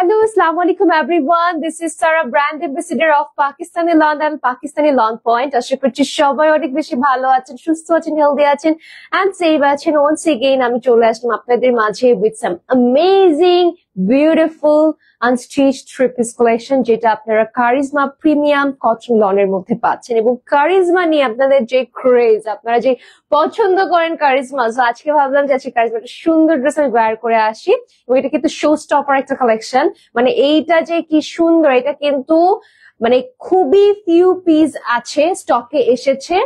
Hello, Assalamu alaikum everyone. This is Sarah, brand ambassador of Pakistani Lawn and Pakistani Lawn Point. আশা করছি সবাই অনেক বেশি ভালো আছেন, সুস্থ আছেন, হেলদি আছেন and safe আছেন. Once again আমি চলে আসলাম আপনাদের মাঝে with some amazing, beautiful unstitched three-piece collection যেটা আপনারা কারিজমা প্রিমিয়াম কটন লনের মধ্যে পাচ্ছেন এবং কারিজমা নিয়ে আপনাদের যে ক্রেজ, আপনারা যে পছন্দ করেন কারিজমা, তো আজকে ভাবলাম যে আজকে কারিজমাটা সুন্দর ড্রেস আমি ওয়্যার করে আসি এবং এটা কিন্তু শো স্টপার একটা কালেকশন। মানে এইটা যে কি সুন্দর, এটা কিন্তু মানে খুবই ফিউ পিস আছে, স্টকে এসেছে,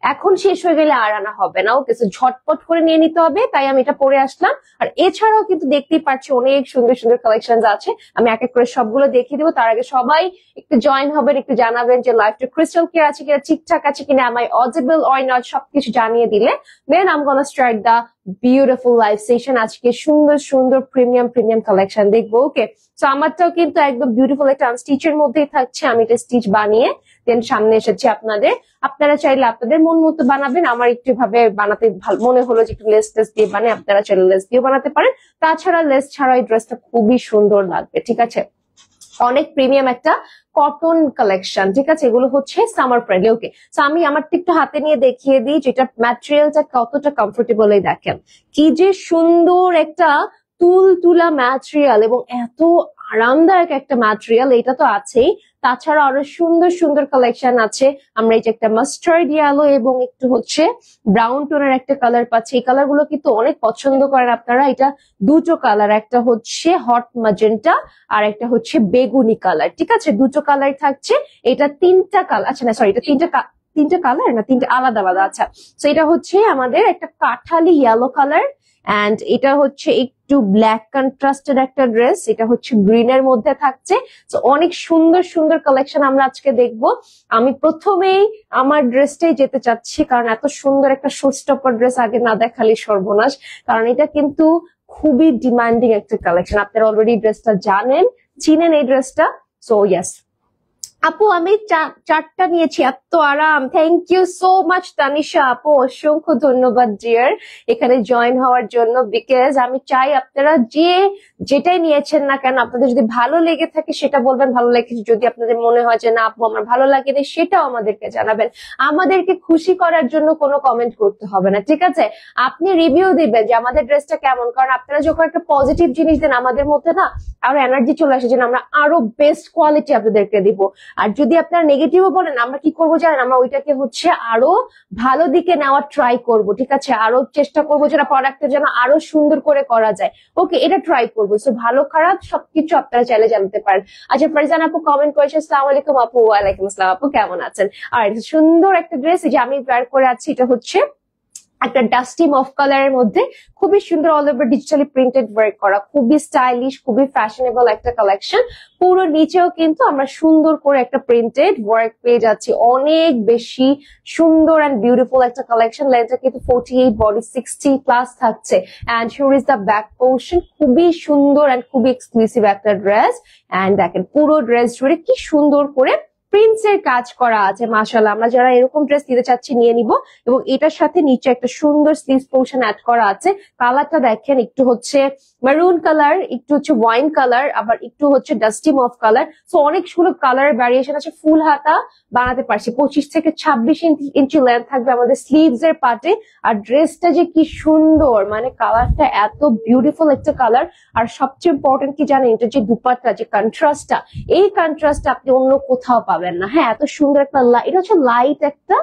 এখন শেষ হয়ে গেলে আর আনা হবে না। ওকে, সো ঝটপট করে নিয়ে নিতে হবে, তাই আমি এটা পরে আসলাম। আর এছাড়াও কিন্তু দেখতেই পাচ্ছি অনেক সুন্দর সুন্দর কালেকশন আছে, আমি এক এক করে সবগুলো দেখিয়ে দেবো। তার আগে সবাই একটু জয়েন হবেন, একটু জানাবেন যে লাইফটা ক্রিস্টাল ক্লিয়ার আছে কিনা, ঠিকঠাক আছে কিনা, am I audible or not, সবকিছু জানিয়ে দিলে then I'm gonna start the beautiful live session। আজকে সুন্দর সুন্দর প্রিমিয়াম কালেকশন দেখবো। ওকে, তো আমারটাও কিন্তু একদম বিউটিফুল একটা আনস্টিচের মধ্যেই থাকছে, আমি এটা স্টিচ বানিয়ে দেন সামনে এসেছি আপনাদের। আপনারা চাইলে আপনাদের মন মতো বানাবেন, আমার একটু ভাবে বানাতে ভালো মনে হলো যে একটু লেস টেস দিয়ে বানিয়ে, আপনারা চাইলে লেস দিয়ে বানাতে পারেন। তাছাড়া লেস ছাড়া এই ড্রেসটা খুবই সুন্দর লাগবে, ঠিক আছে। অনেক প্রিমিয়াম একটা কটন কালেকশন, ঠিক আছে। এগুলো হচ্ছে সামার ফ্রেন্ডলি। ওকে, তো আমি আমারটা একটু হাতে নিয়ে দেখিয়ে দিই যেটা ম্যাটেরিয়ালটা কতটা কমফোর্টেবল। এই দেখেন কি যে সুন্দর একটা তুলতুলা ম্যাটেরিয়াল এবং এত আরামদায়ক একটা ম্যাটেরিয়াল, এটা তো আছেই। তাছাড়া আরো সুন্দর সুন্দর কালেকশন আছে। আমরা এই যে একটা মাস্টার্ড ইয়েলো এবং একটু হচ্ছে ব্রাউন টোনের একটা কালার পাচ্ছি। এই কালার গুলো কিন্তু অনেক পছন্দ করেন আপনারা। এটা দুটো কালার, একটা হচ্ছে হট ম্যাজেন্টা আর একটা হচ্ছে বেগুনি কালার, ঠিক আছে। দুটো কালার থাকছে। এটা তিনটা কালার, আচ্ছা না সরি, এটা তিনটা কালার না, তিনটা আলাদা আলাদা। আচ্ছা, তো এটা হচ্ছে আমাদের একটা কাঠালি ইয়েলো কালার এন্ড এটা হচ্ছে একটু ব্ল্যাক কন্ট্রাস্টেড একটা ড্রেস, এটা হচ্ছে গ্রিন এর মধ্যে থাকছে। তো অনেক সুন্দর সুন্দর কালেকশন আমরা আজকে দেখবো। আমি প্রথমেই আমার ড্রেসটাই যেতে চাচ্ছি, কারণ এত সুন্দর একটা শোস্টপার ড্রেস আগে না দেখালে সর্বনাশ, কারণ এটা কিন্তু খুবই ডিমান্ডিং একটা কালেকশন। আপনারা অলরেডি ড্রেসটা জানেন, চিনেন এই ড্রেসটা। সো ইয়েস আপু, আমি চারটা নিয়েছি, এত আরাম। Thank you so much Tanisha আপু, অসংখ্য ধন্যবাদ ডিয়ার এখানে জয়েন হওয়ার জন্য। বিকজ আমি চাই আপনারা যেটাই নিয়েছেন না কেন, আপনাদের যদি ভালো লেগে থাকে সেটা বলবেন ভালো লেগেছে। যদি আপনাদের মনে হয় যে না আপু আমার ভালো লাগেনি, সেটাও আমাদেরকে জানাবেন। আমাদেরকে খুশি করার জন্য কোনো কমেন্ট করতে হবে না, ঠিক আছে। আপনি রিভিউ দিবেন যে আমাদের ড্রেসটা কেমন, কারণ আপনারা যখন একটা পজিটিভ জিনিস দেন আমাদের মধ্যে না আরো এনার্জি চলে আসে যে আমরা আরো বেস্ট কোয়ালিটি আপনাদেরকে দিব। আর যদি আপনারা নেগেটিভও বলেন, আমরা কি করবো জানেন, আমরা ওইটাকে হচ্ছে আরো ভালো দিকে নেওয়ার ট্রাই করব, ঠিক আছে। আরো চেষ্টা করবো যেটা প্রোডাক্টের যেন আরো সুন্দর করে করা যায়। ওকে, এটা ট্রাই করবো। সো ভালো খারাপ সবকিছু আপনারা চাইলে জানতে পারেন। আচ্ছা, ফারজান আপু কমেন্ট করেছে, আসসালামু আলাইকুম আপু। ওয়ালাইকুম আসসালাম আপু, কেমন আছেন? আর সুন্দর একটা ড্রেস যে আমি ওয়্যার করে আছি, এটা হচ্ছে একটা ডাস্টি মফ কালারের মধ্যে খুবই সুন্দর all over digitally printed work করা, খুবই স্টাইলিশ, খুবই ফ্যাশনেবল একটা কালেকশন। পুরো নিচেও কিন্তু আমরা সুন্দর করে একটা প্রিন্টেড ওয়ার্ক পেয়ে যাচ্ছি, অনেক বেশি সুন্দর এন্ড বিউটিফুল একটা কালেকশন। লেন্থটা কিন্তু 48, বডি 60 প্লাস থাকছে। And here is the back portion, খুবই সুন্দর এন্ড খুবই এক্সক্লুসিভ একটা ড্রেস। এন্ড দেখেন পুরো ড্রেস জুড়ে কি সুন্দর করে প্রিন্টস এর কাজ করা আছে। মাশাআল্লাহ, আমরা যারা এরকম ড্রেস নিতে চাচ্ছি নিয়ে নিব। এবং এটার সাথে নিচে একটা সুন্দর স্লিভস পোর্শন অ্যাড করা আছে। কালারটা দেখেন, একটু হচ্ছে মেরুন কালার, একটু হচ্ছে ওয়াইন কালার, আবার একটু হচ্ছে ডাস্টি মফ কালার। সো অনেকগুলো কালারের ভ্যারিয়েশন আছে। ফুল হাতা বানাতে পারছি, 25 থেকে 26 ইঞ্চি লেন্থ থাকবে আমাদের স্লিভস এর পার্টে। আর ড্রেসটা যে কি সুন্দর, মানে কালারটা এত বিউটিফুল একটা কালার। আর সবচেয়ে ইম্পর্টেন্ট কি জানেন, এটা যে দুপাট্টা, যে কন্ট্রাস্টটা, এই কন্ট্রাস্টটা আপনি অন্য কোথাও পাবেন না। হ্যাঁ, এত সুন্দর একটা এটা হচ্ছে লাইট একটা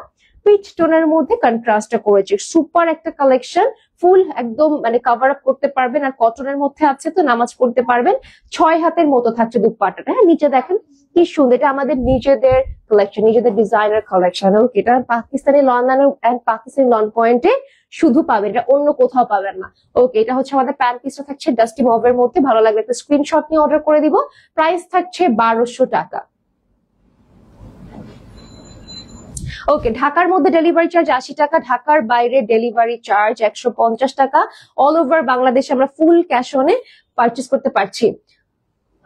পিচ টোনের মধ্যে কন্ট্রাস্টটা করেছে। সুপার একটা কালেকশন, ফুল একদম মানে কভার আপ করতে পারবেন। আর কটনের মধ্যে আছে তো নামাজ পড়তে পারবেন। 6 হাতের মতো থাকছে দুপাট্টাটা। হ্যাঁ, নিচে দেখেন কি সুন্দর, এটা আমাদের নিজেদের কালেকশন, নিজেদের ডিজাইনার কালেকশন। এটা Pakistani lawn and Pakistani lawn পয়েন্টে শুধু পাবেন, এটা অন্য কোথাও পাবেন না। ওকে, এটা হচ্ছে আমাদের প্যান্ট পিসটা থাকছে ডাস্টি মভের মধ্যে। ভালো লাগবে একটা স্ক্রিনশট নিয়ে অর্ডার করে দিব। প্রাইস থাকছে 1200 টাকা। ওকে, ঢাকার মধ্যে ডেলিভারি চার্জ 80 টাকা, ঢাকার বাইরে ডেলিভারি চার্জ 150 টাকা। অল ওভার বাংলাদেশে আমরা ফুল ক্যাশ অনে পারচেস করতে পারছি।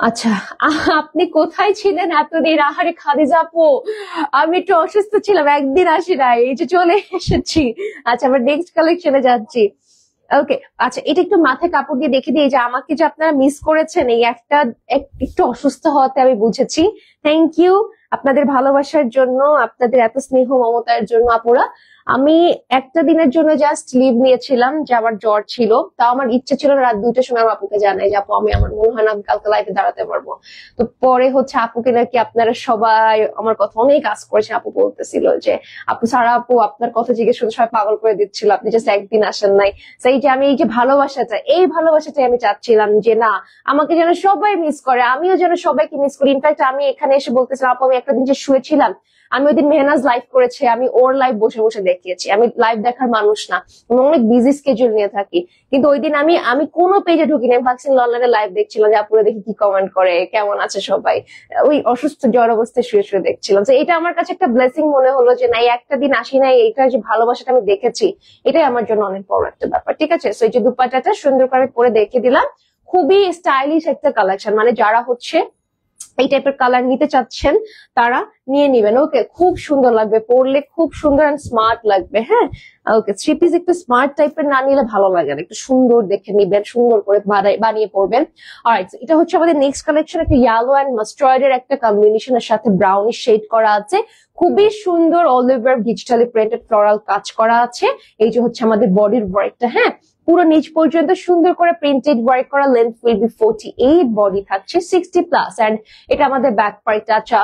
আচ্ছা, আপনি কোথায় ছিলেন এতদিন? আহারে খাদিজা আপু, আমি একটু অসুস্থ ছিলাম, একদিন আসি নাই, এই যে চলে এসেছি। আচ্ছা, আমরা নেক্সট কালেকশনে যাচ্ছি। ওকে, আচ্ছা এটা একটু মাথায় কাপড় দিয়ে দেখে দিই যে আমাকে যে আপনারা মিস করেছেন এই একটু অসুস্থ হওয়াতে আমি বুঝেছি। থ্যাংক ইউ আপনাদের ভালোবাসার জন্য, আপনাদের এত স্নেহ মমতার জন্য আপুরা। আমি একটা দিনের জন্য জাস্ট লিভ নিয়েছিলাম, যে আমার জ্বর ছিল, তাও আমার ইচ্ছা ছিল রাত 2টার সময় আমার আপুকে জানাই যে আপু আমার মনে হয় না আমি কালকে লাইভে দাঁড়াতে পারবো। তো পরে হচ্ছে আপুকে নাকি আপনারা সবাই আমার কথা অনেক আস করেছে, আপু বলতেছিল যে আপু সারা আপু আপনার কথা জিজ্ঞেস করে সবাই পাগল করে দিচ্ছিল, আপনি জাস্ট একদিন আসেন নাই। সেই যে আমি এই যে ভালোবাসাটা, এই ভালোবাসাটাই আমি চাচ্ছিলাম যে না, আমাকে যেন সবাই মিস করে, আমিও যেন সবাইকে মিস করি। ইনফ্যাক্ট আমি এখানে এসে বলতেছিলাম আপু আমি একটা দিন যে শুয়েছিলাম, আমি ওই দিন মেহনাজ লাইভ করেছে, আমি ওর লাইভ বসে বসে দেখিয়েছি। আমি লাইভ দেখার মানুষ না, আমি অনেক বিজি স্কেজুল নিয়ে থাকি, কিন্তু ওই দিন আমি কোনো পেজে ঢুকিনি, আমি পাকিস্তান অনলাইনে লাইভ দেখছিলাম যে আপুরা দেখি কি কমেন্ট করে, কেমন আছে সবাই, ওই অসুস্থ জ্বর অবস্থায় শুয়ে শুয়ে দেখছিলাম। তো এটা আমার কাছে একটা ব্লেসিং মনে হলো যে না, একটা দিন আসি নাই, এটা যে ভালোবাসাটা আমি দেখেছি, এটাই আমার জন্য অনেক বড় একটা ব্যাপার। ঠিক আছে, তো এই যে দুপাট্টাটা সুন্দর করে পরে দেখে দিলাম, খুবই স্টাইলিশ একটা কালেকশন, মানে যারা হচ্ছে এই টাইপের কালার নিতে চাচ্ছেন তারা নিয়ে নিবেন। ওকে, খুব সুন্দর লাগবে পরলে, খুব সুন্দর এন্ড স্মার্ট লাগবে। হ্যাঁ ওকে, থ্রি পিস একটু স্মার্ট টাইপের না নিলে ভালো লাগে না, একটু সুন্দর দেখে নিবেন, সুন্দর করে বানিয়ে পরবেন। অলরাইট, এটা হচ্ছে আমাদের নেক্সট কালেকশন, একটা ইয়েলো এন্ড মাস্টার্ড এর একটা কম্বিনেশনের সাথে ব্রাউনিশ শেড করা আছে, খুবই সুন্দর all over digitally printed floral কাজ করা আছে। এই যে হচ্ছে আমাদের বডির ওয়ার্কটা, হ্যাঁ পুরো নিচ পর্যন্ত সুন্দর করে প্রিন্টেড ওয়ার্ক করা, লেন্থ উইল বি 48, বডি থাকছে 60+, এন্ড এটা আমাদের ব্যাক পার্টটা। আচ্ছা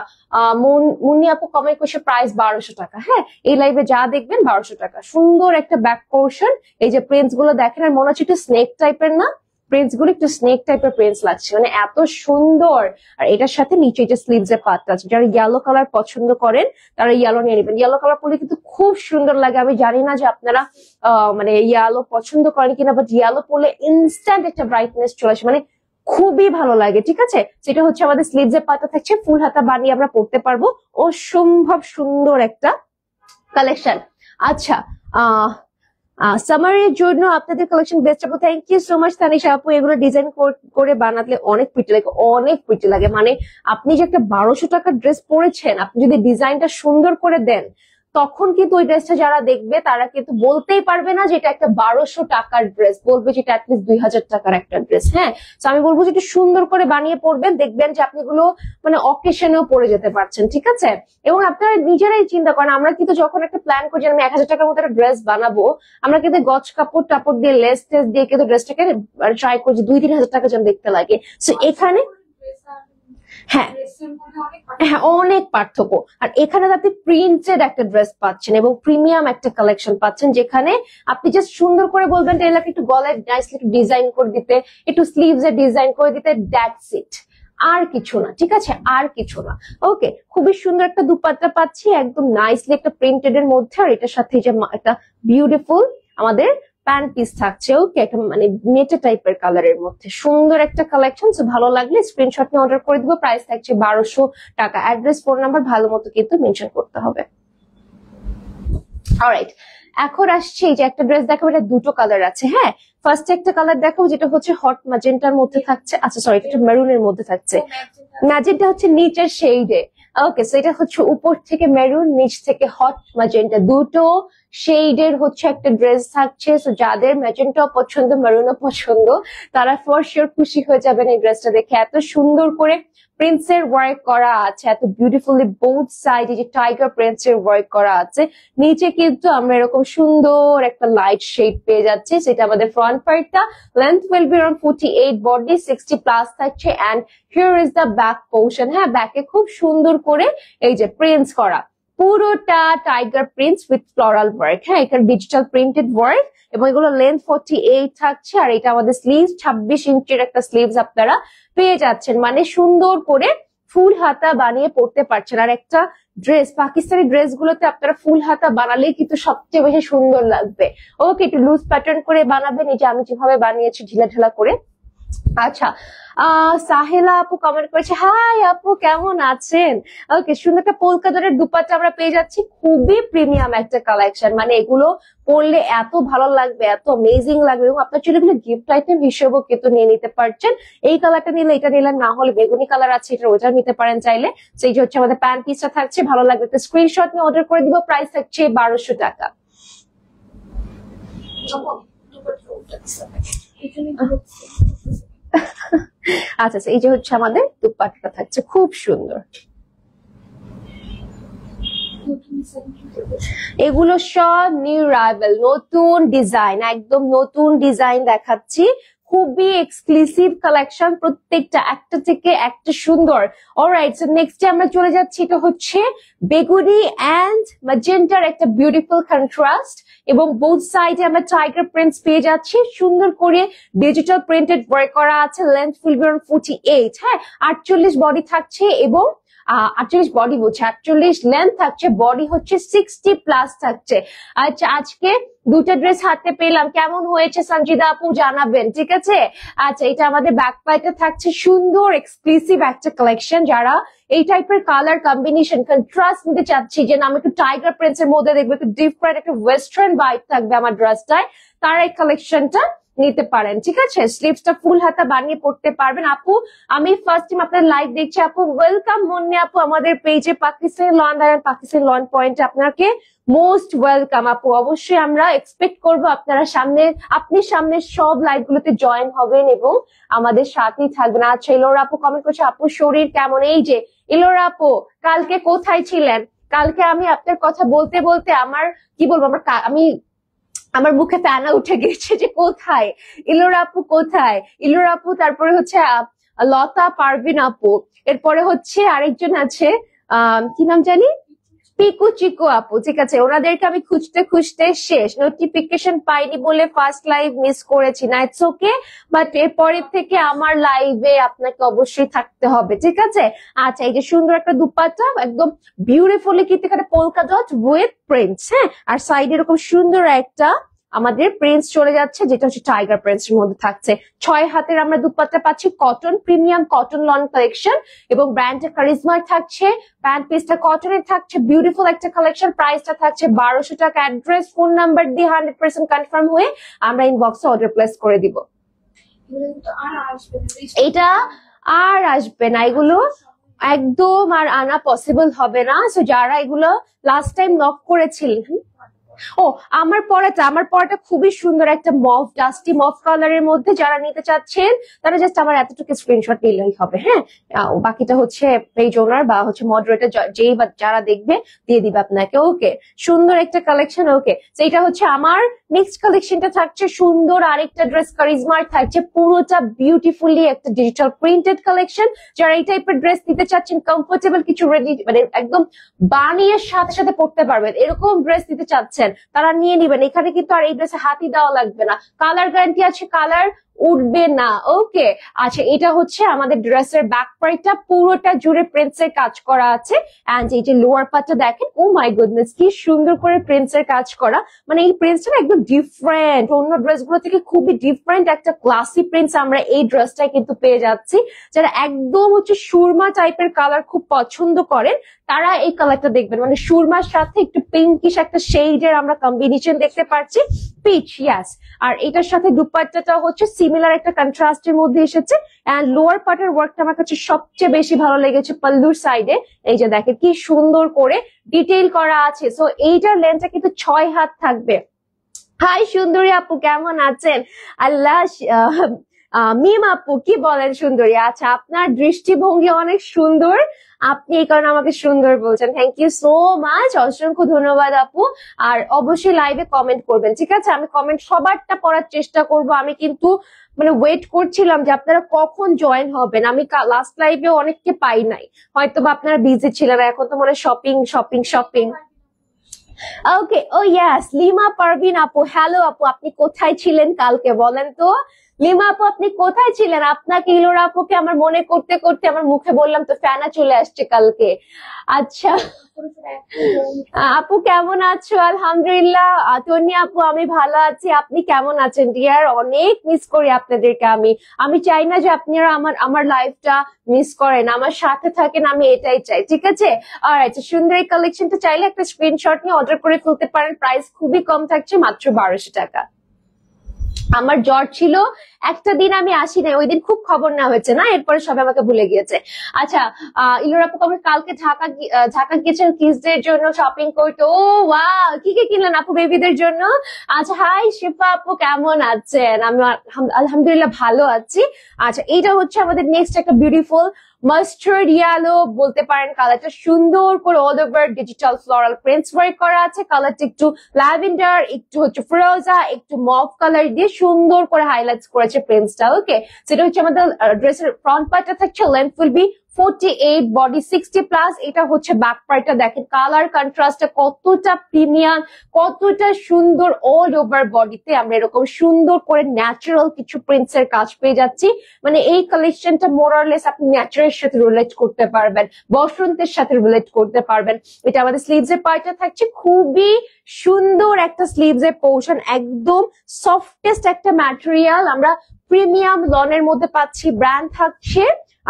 মুন্নি আপু কমেন্ট করছে প্রাইস 1200 টাকা। হ্যাঁ এই লাইভে যা দেখবেন 1200 টাকা। সুন্দর একটা ব্যাক পোর্শন, এই যে প্রিন্টস গুলো দেখেন, আর মনে হচ্ছে একটু স্নেক টাইপের না, প্রিন্টস গুলো একটু স্নেক টাইপের প্রিন্টস লাগছে, মানে এত সুন্দর। আর এটার সাথে নিচে যে স্লিভস এর পার্টটা আছে, যারা ইয়েলো কালার পছন্দ করেন তারা ইয়েলো নিয়ে নেবেন। ইয়েলো কালার পরলে কিন্তু খুব সুন্দর লাগে। আমি জানি না যে আপনারা মানে ইয়েলো পছন্দ করেন কিনা, বাট ইয়েলো পরলে ইনস্ট্যান্ট একটা ব্রাইটনেস চলে আসে, মানে খুবই ভালো লাগে। ঠিক আছে, সেটা হচ্ছে আমাদের স্লিভস এর পার্টটা থাকছে, ফুল হাতা বানিয়ে আমরা পরতে পারবো, অসম্ভব সুন্দর একটা কালেকশন। আচ্ছা সামারের জন্য আপনাদের কালেকশন বেস্ট আপু, thank you so much Tanisha আপু। এগুলো ডিজাইন করে বানালে অনেক প্রিটি লাগে, অনেক প্রিটি লাগে। মানে আপনি যে একটা 1200 টাকার ড্রেস পরেছেন, আপনি যদি ডিজাইনটা সুন্দর করে দেন, তখন কিন্তু ওই ড্রেসটা যারা দেখবে তারা কিন্তু বলতেই পারবে না যে এটা একটা 1200 টাকার ড্রেস, বলবে যে এটা অ্যাটলিস্ট 2000 টাকার একটা ড্রেস। হ্যাঁ, তো আমি বলবো যে একটু সুন্দর করে বানিয়ে পড়বেন, দেখবেন যে আপনি এগুলো মানে অকেশনেও পরে যেতে পারছেন। ঠিক আছে, এবং আপনারা নিজেরাই চিন্তা করেন, আমরা কিন্তু যখন একটা প্ল্যান করি যে আমি 1000 টাকার মতো একটা ড্রেস বানাবো, আমরা কিন্তু গজ কাপড় টাপড় দিয়ে লেস টেস দিয়ে কিন্তু ড্রেসটাকে ট্রাই করছি 2-3 হাজার টাকা যেন দেখতে লাগে। তো এখানে হ্যাঁ হ্যাঁ অনেক পার্থক্য। আর এখানে আপনি প্রিন্টেড একটা ড্রেস পাচ্ছেন এবং প্রিমিয়াম একটা কালেকশন পাচ্ছেন, যেখানে আপনি জাস্ট সুন্দর করে বলবেন টেলারকে একটু গলায় নাইসলি একটু ডিজাইন করে দিতে, একটু স্লিভস এ ডিজাইন করে দিতে, দ্যাটস ইট, আর কিছু না। ঠিক আছে, আর কিছু না। ওকে, খুবই সুন্দর একটা দুপাট্টা পাচ্ছি, একদম নাইসলি একটা প্রিন্টেড এর মধ্যে, আর এটার সাথে যে একটা বিউটিফুল আমাদের প্যান্ট পিস থাকছে। ওকে, একটা মানে মেটে টাইপের কালারের মধ্যে সুন্দর একটা কালেকশন। ভালো লাগলে স্ক্রিনশট নিয়ে অর্ডার করে দিব, প্রাইস থাকছে 1200 টাকা। অ্যাড্রেস ফোন নাম্বার ভালো মতো কিন্তু মেনশন করতে হবে। অলরাইট, এখন আসছে এই যে একটা ড্রেস দেখাবো, এটা দুটো কালার আছে। হ্যাঁ, ফার্স্ট একটা কালার দেখাবো যেটা হচ্ছে হট ম্যাজেন্টার মধ্যে থাকছে, আচ্ছা সরি এটা মেরুনের মধ্যে থাকছে, ম্যাজেন্টা হচ্ছে নিচের শেডে। ওকে, সো এটা হচ্ছে উপর থেকে মেরুন, নিচ থেকে হট ম্যাজেন্টা, দুটো শেডের হচ্ছে একটা ড্রেস থাকছে। সো যাদের ম্যাজেন্টাও পছন্দ মেরুনও পছন্দ, তারা ফর শিওর খুশি হয়ে যাবেন এই ড্রেসটা দেখে। এত সুন্দর করে প্রিন্সের ওয়ার্ক করা আছে, এত বিউটিফুলি বোথ সাইডে যে টাইগার প্রিন্সের ওয়ার্ক করা আছে। নিচে কিন্তু আমরা এরকম সুন্দর একটা লাইট শেড পেয়ে যাচ্ছি, সেটা আমাদের ফ্রন্ট পার্টটা। Length will be around 48, body 60+ থাকছে, and here is the back portion. হ্যাঁ, ব্যাকে খুব সুন্দর করে এই যে প্রিন্টস করা, পুরোটা tiger prints with floral work. হ্যাঁ, এটা ডিজিটাল প্রিন্টেড ওয়ার্ক, এবং এগুলো লেন্থ 48 থাকছে, আর এটা আমাদের স্লিভস 26 ইঞ্চির একটা স্লিভস আপনারা পেয়ে যাচ্ছেন, মানে সুন্দর করে ফুল হাতা বানিয়ে পড়তে পারছেন। আর একটা ড্রেস, পাকিস্তানি ড্রেস গুলোতে আপনারা ফুল হাতা বানালেই কিন্তু সবচেয়ে বেশি সুন্দর লাগবে। ওকে, একটু লুজ প্যাটার্ন করে বানাবেন, এই যে আমি যেভাবে বানিয়েছি ঢিলা ঢিলা করে। আচ্ছা সাহেলা আপু কমেন্ট করেছে, হাই আপু কেমন আছেন। ওকে, সুন্দর একটা পোলকা ডটের দুপাট্টা আমরা পেয়ে যাচ্ছি, খুবই প্রিমিয়াম একটা কালেকশন, মানে এগুলো পরলে এত ভালো লাগবে, এত অ্যামেজিং লাগবে, এবং আপনার জন্য এগুলো গিফট আইটেম হিসেবেও কিন্তু নিয়ে নিতে পারছেন। এই কালারটা নিলে এটা নিলেন, না হলে বেগুনি কালার আছে এটা ওটা নিতে পারেন চাইলে। সেই যে হচ্ছে আমাদের প্যান্ট পিসটা থাকছে, ভালো লাগবে একটা স্ক্রিনশট নিয়ে অর্ডার করে দিব, প্রাইস থাকছে 1200 টাকা। আচ্ছা আচ্ছা, এই যে হচ্ছে আমাদের দুপাট্টাটা থাকছে, খুব সুন্দর। এগুলো সব নিউ রাইভেল, নতুন ডিজাইন, একদম নতুন ডিজাইন দেখাচ্ছি, খুবই এক্সক্লুসিভ কালেকশন, প্রত্যেকটা একটা থেকে একটা সুন্দর। অলরাইট, সো নেক্সট আমরা চলে যাচ্ছি, এটা হচ্ছে বেগুনি এন্ড ম্যাজেন্টার একটা বিউটিফুল কন্ট্রাস্ট, এবং বোথ সাইডে আমরা টাইগার প্রিন্টস পেয়ে যাচ্ছি, সুন্দর করে ডিজিটাল প্রিন্টেড ওয়ার্ক করা আছে। লেন্থ উইল বি অন 48, হ্যাঁ 48 বডি থাকছে, এবং 48 বডি বলছে, 48 লেন্থ থাকছে, বডি হচ্ছে 60 প্লাস থাকছে। আচ্ছা, আজকে দুটো ড্রেস হাতে পেলাম, কেমন হয়েছে সঞ্জিদা আপু জানাবেন, ঠিক আছে? আচ্ছা, এটা আমাদের ব্যাক পাইটা থাকছে, সুন্দর এক্সক্লুসিভ একটা কালেকশন। যারা এই টাইপের কালার কম্বিনেশন কন্ট্রাস্ট নিতে চাচ্ছি, যে না আমি একটু টাইগার প্রিন্টস এর মধ্যে দেখবো, একটু ডিফারেন্ট একটা ওয়েস্টার্ন ভাইব থাকবে আমার ড্রেসটায়, তারা এই কালেকশনটা নিতে পারেন, ঠিক আছে? স্লিভসটা ফুল হাতা বানিয়ে পড়তে পারবেন। আপু আমি ফার্স্ট টাইম আপনার লাইভ দেখছি, আপু ওয়েলকাম। মুন্নি আপু আমাদের পেজে পাকিস্তানি লন আর পাকিস্তানি লন পয়েন্টে আপনাকে মোস্ট ওয়েলকাম আপু। অবশ্যই আমরা এক্সপেক্ট করবো আপনারা আপনি সামনে সব লাইভ গুলোতে জয়েন হবেন এবং আমাদের সাথেই থাকবেন। আচ্ছা, ইলোরা আপু কমেন্ট করছে, আপু শরীর কেমন? এই যে ইলোরা আপু, কালকে কোথায় ছিলেন? কালকে আমি আপনার কথা বলতে বলতে আমার কি বলবো, আমার মুখে ফেনা উঠে গেছে যে কোথায় ইলোরা আপু, কোথায় ইলোরা আপু। তারপরে হচ্ছে লতা পারভিন আপু, এরপরে হচ্ছে আরেকজন আছে, কি নাম জানি, পিকু চিকু আপু, ঠিক আছে? ওনাদেরকে আমি খুঁজতে খুঁজতে শেষ, নোটিফিকেশন পাইনি বলে ফার্স্ট লাইভ মিস করেছি, না ইটস ওকে, বাট এরপরের থেকে আমার লাইভে আপনাকে অবশ্যই থাকতে হবে, ঠিক আছে? আচ্ছা, এই যে সুন্দর একটা দুপাট্টা, একদম বিউটিফুলি কিন্তু এখানে পোলকা ডট উইথ প্রিন্টস, হ্যাঁ, আর সাইডে এরকম সুন্দর একটা আমাদের প্রিন্টস চলে যাচ্ছে, যেটা হচ্ছে টাইগার প্রিন্টস এর মধ্যে থাকছে। 6 হাতের আমরা দুপাট্টা পাচ্ছি, cotton, premium cotton loan collection, এবং ব্র্যান্ডের কারিজমা থাকছে, প্যান্ট পিসটা কটনের থাকছে, বিউটিফুল একটা কালেকশন। প্রাইসটা থাকছে 1200 টাকা। অ্যাড্রেস ফোন নাম্বার দিয়ে 100% কনফার্ম হয়ে আমরা ইনবক্সে অর্ডার প্লেস করে দিব। এটা আর আসবে না, এগুলো একদম আর আনা পসিবল হবে না। সো যারা এগুলো লাস্ট টাইম নক করেছিলেন, ও আমার পরাটা খুবই সুন্দর, একটা মফ, ডাস্টি মফ কালারের মধ্যে, যারা নিতে চাচ্ছেন তারা জাস্ট আমার এতটুকু স্ক্রিনশট নিলেই হবে, হ্যাঁ। বাকিটা হচ্ছে পেজ ওনার বা হচ্ছে মডারেটর যেই বা যারা দেখবে দিয়ে দিবে আপনাকে। ওকে, সুন্দর একটা কালেকশন। ওকে, তো এটা হচ্ছে আমার নেক্সট কালেকশনটা থাকছে সুন্দর আরেকটা ড্রেস, কারিজমার থাকছে, পুরোটা বিউটিফুলি একটা ডিজিটাল প্রিন্টেড কালেকশন। যারা এই টাইপের ড্রেস নিতে চাচ্ছেন, কমফোর্টেবল কিছু রেডি, মানে একদম বানিয়ে সাথে সাথে পড়তে পারবেন, এরকম ড্রেস নিতে চাচ্ছেন, তারা নিয়ে নিবেন। এখানে কিন্তু আর এই ড্রেসে হাতি দেওয়া লাগবে না, কালার গ্যারান্টি আছে, কালার উঠবে না। ওকে, আচ্ছা, এটা হচ্ছে আমাদের ড্রেসের ব্যাক পার্টটা, পুরোটা জুড়ে প্রিন্টস এর কাজ করা আছে। এন্ড এই যে লোয়ার পার্টটা দেখেন, ও মাই গুডনেস, কি সুন্দর করে প্রিন্টস এর কাজ করা, মানে এই প্রিন্টসটা একদম ডিফারেন্ট, অন্য ড্রেসগুলো থেকে খুবই ডিফারেন্ট একটা ক্লাসি প্রিন্টস আমরা এই ড্রেসটাই কিন্তু পেয়ে যাচ্ছি। যারা একদম হচ্ছে সুরমা টাইপের কালার খুব পছন্দ করেন, তারা এই কালারটা দেখবেন, মানে সুরমার সাথে একটু পিঙ্কিশ একটা শেডের আমরা কম্বিনেশন দেখতে পাচ্ছি, পিচ, ইয়াস। আর এটার সাথে দুপাট্টাটা হচ্ছে সিমিলার একটা কন্ট্রাস্টের মধ্যে এসেছে। এন্ড লোয়ার পার্টের ওয়ার্কটা আমার কাছে সবচেয়ে বেশি ভালো লেগেছে, পাল্লুর সাইডে এই যে দেখেন কি সুন্দর করে ডিটেইল করা আছে। সো এইটার লেন্থটা কিন্তু 6 হাত থাকবে। হাই সুন্দরী আপু, কেমন আছেন? আল্লাহ, মিম আপু কি বলেন সুন্দরী? আচ্ছা, আপনার দৃষ্টিভঙ্গি অনেক সুন্দর, আপনি এই কারণে আমাকে সুন্দর বলছেন, থ্যাংক ইউ সো মাচ, অসংখ্য ধন্যবাদ আপু। আর অবশ্যই লাইভে কমেন্ট করবেন, ঠিক আছে? আমি কমেন্ট সবারটা পড়ার চেষ্টা করব। আমি কিন্তু মানে ওয়েট করছিলাম যে আপনারা কখন জয়েন হবেন, আমি লাস্ট লাইভে অনেককে পাই নাই, হয়তো বা আপনারা বিজি ছিলেন, এখন তো মনে শপিং শপিং শপিং। ওকে, ও ইয়াস, লিমা পারভিন আপু, হ্যালো আপু, আপনি কোথায় ছিলেন কালকে বলেন তো? লিমা আপু আপনি কোথায় ছিলেন? আপনাকে ইলোরা আপুকে আমার মনে করতে করতে আমার মুখে বললাম তো ফ্যানা চলে আসছে কালকে। আচ্ছা আপু কেমন আছো? আলহামদুলিল্লাহ। তন্নি আপু আমি ভালো আছি, আপনি কেমন আছেন ডিয়ার? অনেক মিস করি আপনাদেরকে। আমি চাই না যে আপনারা আমার লাইফটা মিস করেন, আমার সাথে থাকেন, আমি এটাই চাই, ঠিক আছে? আর আচ্ছা, সুন্দর এই কালেকশনটা চাইলে একটা স্ক্রিনশট নিয়ে অর্ডার করে ফেলতে পারেন, প্রাইস খুবই কম থাকছে, মাত্র 1200 টাকা। আমার জ্বর ছিল, একটা দিন আমি আসি নাই, ওই দিন খুব খবর নেওয়া হয়েছে না, এরপরে সবাই আমাকে ভুলে গিয়েছে। আচ্ছা, ইলোর আপু আমি কালকে ঢাকা গিয়েছেন কিডসদের জন্য শপিং করতে। ও ওয়াও, কি কি কিনলেন আপু বেবিদের জন্য? আচ্ছা, হাই শিফা আপু, কেমন আছেন? আমি আলহামদুলিল্লাহ ভালো আছি। আচ্ছা, এইটা হচ্ছে আমাদের নেক্সট একটা বিউটিফুল মাস্টার্ড ইয়েলো বলতে পারেন কালারটা, সুন্দর করে all over digital floral prints work করা আছে। কালারটা একটু ল্যাভেন্ডার, একটু হচ্ছে ফিরোজা, একটু মভ কালার দিয়ে সুন্দর করে হাইলাইটস করেছে প্রিন্টসটা। ওকে, সেটা হচ্ছে আমাদের ড্রেসের ফ্রন্ট পার্টটা থাকছে, length will B 48, body 60 plus. এটা হচ্ছে ব্যাক পার্টটা, দেখেন কালার কন্ট্রাস্টটা কতটা প্রিমিয়াম, কতটা সুন্দর। অল ওভার বডিতে আমরা এরকম সুন্দর করে ন্যাচারাল কিছু প্রিন্টস এর কাজ পেয়ে যাচ্ছি। মানে এই কালেকশনটা মোরলেস আপনি ন্যাচারের সাথে রিলেট করতে পারবেন, বসন্তের সাথে রিলেট করতে পারবেন। এটা আমাদের স্লিভস এর পার্টটা থাকছে, খুবই সুন্দর একটা স্লিভস এর পোর্শন, একদম সফটেস্ট একটা ম্যাটেরিয়াল আমরা প্রিমিয়াম লনের মধ্যে পাচ্ছি। ব্র্যান্ড থাকছে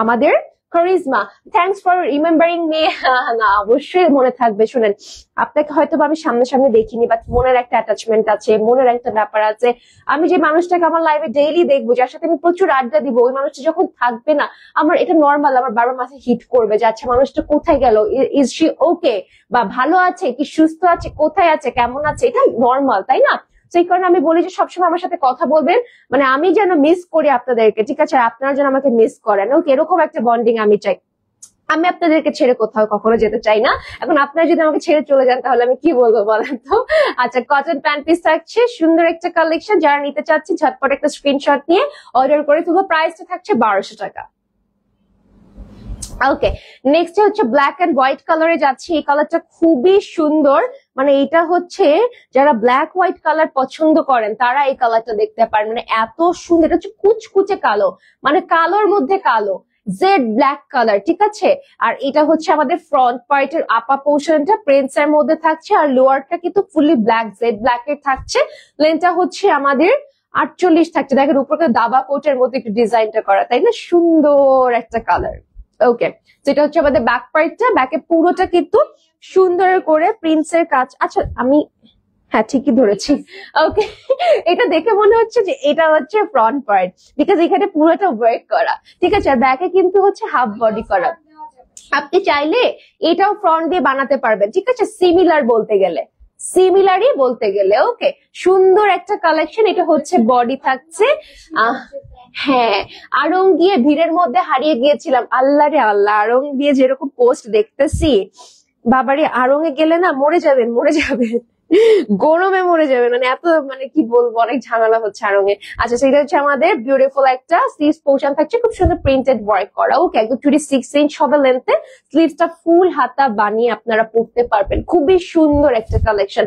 আমাদের charisma. Thanks for remembering me. না, অবশ্যই মনে থাকবে। শুনেন, আপনাকে হয়তো আমি সামনে দেখিনি, বাট মনের একটা অ্যাটাচমেন্ট আছে, মনের একটা ব্যাপার আছে। আমি যে মানুষটাকে আমার লাইফে ডেইলি দেখবো, যার সাথে আমি প্রচুর আড্ডা দিব, ওই মানুষটা যখন থাকবে না, আমার এটা নর্মাল, আমার বাবার মাথায় হিট করবে যে আচ্ছা মানুষটা কোথায় গেল, ইজ শি ওকে, বা ভালো আছে কি, সুস্থ আছে, কোথায় আছে, কেমন আছে, এটা নর্মাল, তাই না? সেই কারণে আমি বলি যে সবসময় আমার সাথে কথা বলবেন, মানে আমি যেন মিস করি আপনাদেরকে, ঠিক আছে? আপনারা যেন আমাকে মিস করেন। ওকে, এরকম একটা বন্ডিং আমি চাই। আমি আপনাদেরকে ছেড়ে কোথাও কখনো যেতে চাই না। এখন আপনারা যদি আমাকে ছেড়ে চলে যান তাহলে আমি কি বলবো বলেন তো? আচ্ছা, কটন প্যান্ট পিস থাকছে, সুন্দর একটা কালেকশন। যারা নিতে চাচ্ছি ঝটপট একটা স্ক্রিনশট নিয়ে অর্ডার করে তুলো। প্রাইসটা থাকছে 1200 টাকা। ওকে, নেক্সট হচ্ছে ব্ল্যাক এন্ড হোয়াইট কালারে যাচ্ছি। এই কালারটা খুবই সুন্দর, মানে এটা হচ্ছে যারা ব্ল্যাক হোয়াইট কালার পছন্দ করেন তারা এই কালারটা দেখতে পারেন। মানে এত সুন্দর, এটা হচ্ছে কুচকুচে কালো, মানে কালোর মধ্যে কালো, জেড ব্ল্যাক কালার, ঠিক আছে? আর এটা হচ্ছে আমাদের ফ্রন্ট পার্টের আপা পোর্শনটা প্রিন্টস এর মধ্যে থাকছে, আর লোয়ারটা কিন্তু ফুলি ব্ল্যাক, জেড ব্ল্যাক এর থাকছে। লেন্থটা হচ্ছে আমাদের 48 থাকছে। দেখেন উপরে দাবা কোটের মধ্যে একটু ডিজাইনটা করা, তাই না? সুন্দর একটা কালার। ওকে, যেটা হচ্ছে আমাদের ব্যাক পার্টটা, ব্যাকে পুরোটা কিন্তু সুন্দর করে প্রিন্টস এর কাজ। আচ্ছা, আমি হ্যাঁ ঠিকই ধরেছি। ওকে, এটা দেখে মনে হচ্ছে যে এটা হচ্ছে ফ্রন্ট পার্ট, বিকজ এখানে পুরোটা ওয়ার্ক করা, ঠিক আছে? আর ব্যাকে কিন্তু হচ্ছে হাফ বডি করা। আপনি চাইলে এটাও ফ্রন্ট দিয়ে বানাতে পারবেন, ঠিক আছে? সিমিলারই বলতে গেলে। ওকে, সুন্দর একটা কালেকশন। এটা হচ্ছে বডি থাকছে। হ্যাঁ, আড়ং গিয়ে ভিড়ের মধ্যে হারিয়ে গিয়েছিলাম। আল্লাহ রে আল্লাহ, আড়ং দিয়ে যেরকম পোস্ট দেখতেছি, বাবারে, আড়ং এ গেলে না মরে যাবেন, গরমে মরে যাবে, মানে এত, মানে কি বলবো, অনেক ঝামেলা হচ্ছে আড়ং-এ। আচ্ছা, সেটা হচ্ছে আমাদের বিউটিফুল একটা স্লিভস পোর্শন থাকছে, খুব সুন্দর প্রিন্টেড ওয়ার্ক করা। ওকে, একদম 26 ইঞ্চ হবে লেন্থে। স্লিভসটা ফুল হাতা বানিয়ে আপনারা পরতে পারবেন। খুবই সুন্দর একটা কালেকশন।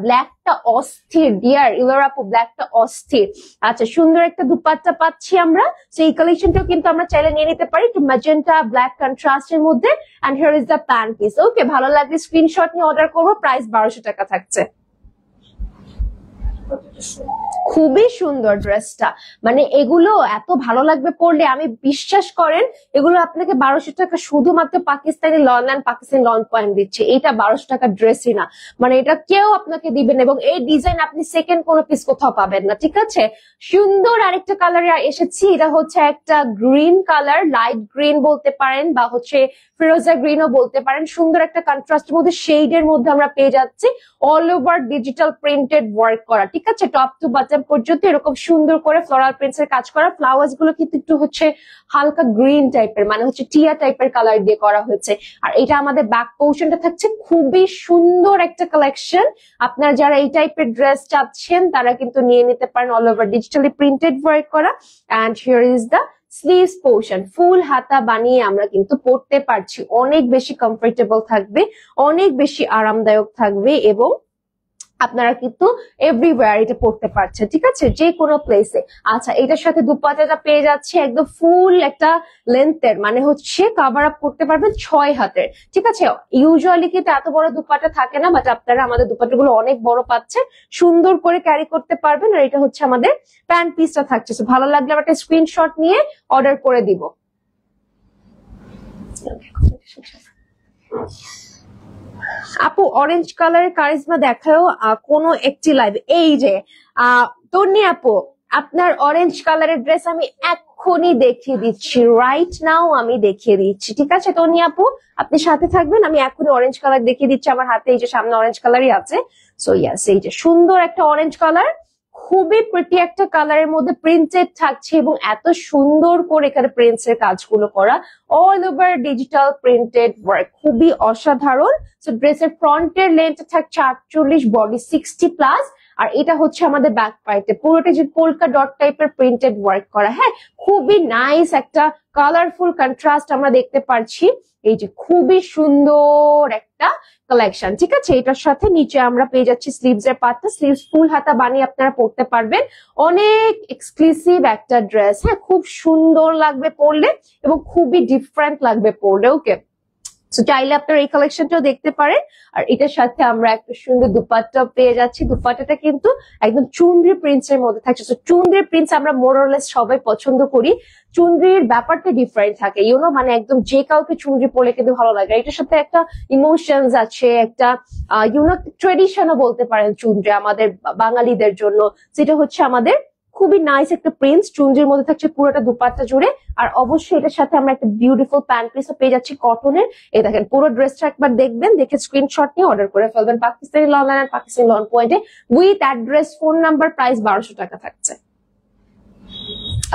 ব্ল্যাকটা অস্থির ডিয়ার ইলোরা আপু, ব্ল্যাকটা অস্থির। আচ্ছা, সুন্দর একটা দুপাট্টা পাচ্ছি আমরা, সেই কালেকশনটাও কিন্তু আমরা চাইলে নিয়ে নিতে পারি, একটু ম্যাজেন্টা ব্ল্যাক কন্ট্রাস্টের মধ্যে। And here is the pant piece. Okay, ভালো লাগলে স্ক্রিনশট নিয়ে অর্ডার করবো। প্রাইস 1200 টাকা থাকছে। খুবই সুন্দর ড্রেসটা, মানে এগুলো এত ভালো লাগবে পরলে, আমি বিশ্বাস করেন এগুলো আপনাকে 1200 টাকা শুধুমাত্র Pakistani lawn and Pakistani lawn point দিচ্ছে। এটা 1200 টাকা ড্রেসই না, মানে এটা কেউ আপনাকে দিবেন, এবং এই ডিজাইন আপনি সেকেন্ড কোনো পিস কোথাও পাবেন না, ঠিক আছে? সুন্দর আরেকটা কালারে এসেছি, এটা হচ্ছে একটা গ্রিন কালার, লাইট গ্রিন বলতে পারেন, বা হচ্ছে ফিরোজা গ্রিনও বলতে পারেন। সুন্দর একটা কন্ট্রাস্টের মধ্যে, শেডের মধ্যে আমরা পেয়ে যাচ্ছি all over digital printed work করা, ঠিক আছে? টপ টু বটম পর্যন্ত এরকম সুন্দর করে ফ্লোরাল প্রিন্টস এর কাজ করা। ফ্লাওয়ার্স গুলো কিন্তু একটু হচ্ছে হালকা গ্রিন টাইপের, মানে হচ্ছে টিয়া টাইপের কালার দিয়ে করা হয়েছে। আর এটা আমাদের ব্যাক পোর্শনটা থাকছে, খুবই সুন্দর একটা কালেকশন। আপনারা যারা এই টাইপের ড্রেস চাচ্ছেন তারা কিন্তু নিয়ে নিতে পারেন, all over digitally printed work করা। And here is the sleeves portion, full হাতা বানিয়ে আমরা কিন্তু পরতে পারছি। অনেক বেশি কমফোর্টেবল থাকবে, অনেক বেশি আরামদায়ক থাকবে, এবং আপনারা কিন্তু এভরিওয়্যার এটা পড়তে পারছেন, ঠিক আছে? যে কোনো প্লেসে। আচ্ছা, এটার সাথে দুপাট্টাটা পেয়ে যাচ্ছে একদম ফুল একটা লেন্থের, মানে হচ্ছে কভার আপ করতে পারবেন 6 হাতের, ঠিক আছে? ইউজুয়ালি কিন্তু এত বড় দুপাট্টা থাকে না, বাট আপনারা আমাদের দুপাট্টাগুলো অনেক বড় পাচ্ছেন, সুন্দর করে ক্যারি করতে পারবেন। আর এটা হচ্ছে আমাদের প্যান্ট পিসটা থাকছে। ভালো লাগলে আমরা একটা স্ক্রিনশট নিয়ে অর্ডার করে দিব। আপু, অরেঞ্জ কালারের কারিজমা দেখাও কোনো একটি লাইভ। এই যে তন্নি আপু, আপনার অরেঞ্জ কালারের ড্রেস আমি এক্ষুনি দেখিয়ে দিচ্ছি, রাইট নাও আমি দেখিয়ে দিচ্ছি। ঠিক আছে তন্নি আপু, আপনি সাথে থাকবেন, আমি এখনই অরেঞ্জ কালার দেখিয়ে দিচ্ছি। আমার হাতে এই যে সামনে অরেঞ্জ কালারই আছে। সো ইয়াস, এই যে সুন্দর একটা অরেঞ্জ কালার, খুবই প্রিটি একটা কালারের মধ্যে প্রিন্টেড থাকছে এবং এত সুন্দর করে এখানে প্রিন্টস এর কাজগুলো করা, all over digital printed work, খুবই অসাধারণ। সো ড্রেসের ফ্রন্টের লেন্থ থাকছে 48, বডি 60+, আর এটা হচ্ছে আমাদের ব্যাক পার্টে পুরোটা যে পোলকা ডট টাইপের প্রিন্টেড ওয়ার্ক করা। হ্যাঁ, খুবই নাইস একটা কালারফুল কন্ট্রাস্ট আমরা দেখতে পাচ্ছি। এই যে খুবই সুন্দর একটা কালেকশন। ঠিক আছে, এটার সাথে নিচে আমরা পেয়ে যাচ্ছি স্লিভস এর পার্টটা, স্লিভস ফুল হাতা বানিয়ে আপনারা পরতে পারবেন। অনেক এক্সক্লুসিভ একটা ড্রেস। হ্যাঁ, খুব সুন্দর লাগবে পরলে এবং খুবই ডিফারেন্ট লাগবে পরলে। ওকে, সো চাইলে আপনারা এই কালেকশনটাও দেখতে পারেন। আর এটার সাথে আমরা একটা সুন্দর দুপাট্টা পেয়ে যাচ্ছি। দুপাট্টাটা কিন্তু একদম চুনরি প্রিন্টস এর মধ্যে থাকছে। সো চুনরি প্রিন্টস আমরা মোরলেস সবাই পছন্দ করি। চুনরির ব্যাপারটা ডিফারেন্ট থাকে, ইউনো, মানে একদম যে কাউকে চুনরি পরলে কিন্তু ভালো লাগে। এটার সাথে একটা ইমোশনস আছে, একটা ইউনো ট্রেডিশনও বলতে পারেন চুনরি আমাদের বাঙালিদের জন্য। যেটা হচ্ছে আমাদের খুবই নাইস একটা প্রিন্টস, চুনরির মধ্যে থাকছে পুরোটা দুপাট্টা জুড়ে। আর অবশ্যই এটার সাথে আমরা একটা বিউটিফুল প্যান্ট পিসও পেয়ে যাচ্ছি কটনের। এই দেখেন, পুরো ড্রেসটা একবার দেখবেন, দেখে স্ক্রিনশট নিয়ে অর্ডার করে ফেলবেন Pakistani lawn and Pakistani lawn পয়েন্টে, with address, phone number, price 1200 টাকা থাকছে।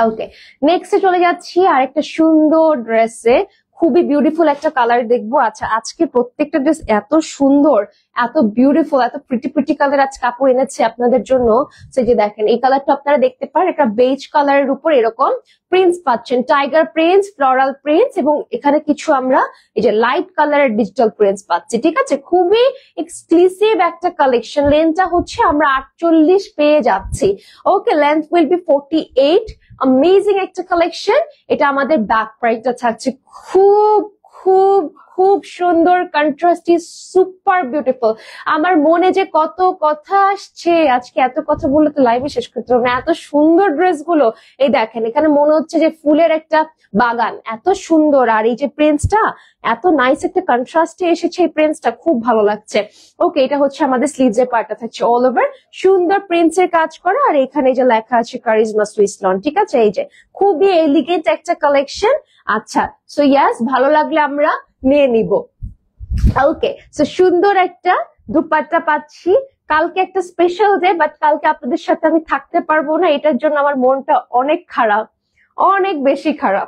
ওকে, নেক্সটে চলে যাচ্ছি আরেকটা সুন্দর ড্রেসে, খুবই বিউটিফুল একটা কালার দেখবো। আচ্ছা, আজকে প্রত্যেকটা ড্রেস এত সুন্দর, এত বিউটিফুল, এত প্রিটি প্রিটি কালার আজ কাপড় এনেছে আপনাদের জন্য। সেই যে দেখেন, এই কালারটা আপনারা দেখতে পারেন, একটা বেজ কালারের উপর এরকম প্রিন্টস পাচ্ছেন, টাইগার প্রিন্টস, ফ্লোরাল প্রিন্টস, এবং এখানে কিছু আমরা এই যে লাইট কালারের ডিজিটাল প্রিন্টস পাচ্ছি। ঠিক আছে, খুবই এক্সক্লুসিভ একটা কালেকশন। লেন্থটা হচ্ছে আমরা 48 পেয়ে যাচ্ছি। ওকে, লেন্থ উইল বি 48। অ্যামেজিং একটা কালেকশন। এটা আমাদের ব্যাক পার্টটা থাকছে খুব খুব খুব সুন্দর, কন্ট্রাস্টি, সুপার বিউটিফুল। আমার মনে যে কত কথা আসছে আজকে, এত কথা বলে তো লাইভে শেষ করতে হবে না, এত সুন্দর ড্রেস গুলো। এই দেখেন, এখানে মনে হচ্ছে যে ফুলের একটা বাগান, এত সুন্দর। আর এই যে প্রিন্টসটা এত নাইস একটা কন্ট্রাস্টে এসেছে, এই প্রিন্টসটা খুব ভালো লাগছে। ওকে, এটা হচ্ছে আমাদের স্লিভস এর পার্টটা থাকছে অল ওভার সুন্দর প্রিন্টস এর কাজ করা। আর এখানে যে লেখা আছে কারিজমা সুইস লন। ঠিক আছে, এই যে খুবই এলিগেন্ট একটা কালেকশন। আচ্ছা, সো ইয়াস, ভালো লাগলে আমরা নিয়ে নিব। ওকে, সো সুন্দর একটা দুপাট্টা পাচ্ছি। কালকে একটা স্পেশাল ডে, বাট কালকে আপনাদের সাথে আমি থাকতে পারবো না, এটার জন্য আমার মনটা অনেক খারাপ, অনেক বেশি খারাপ।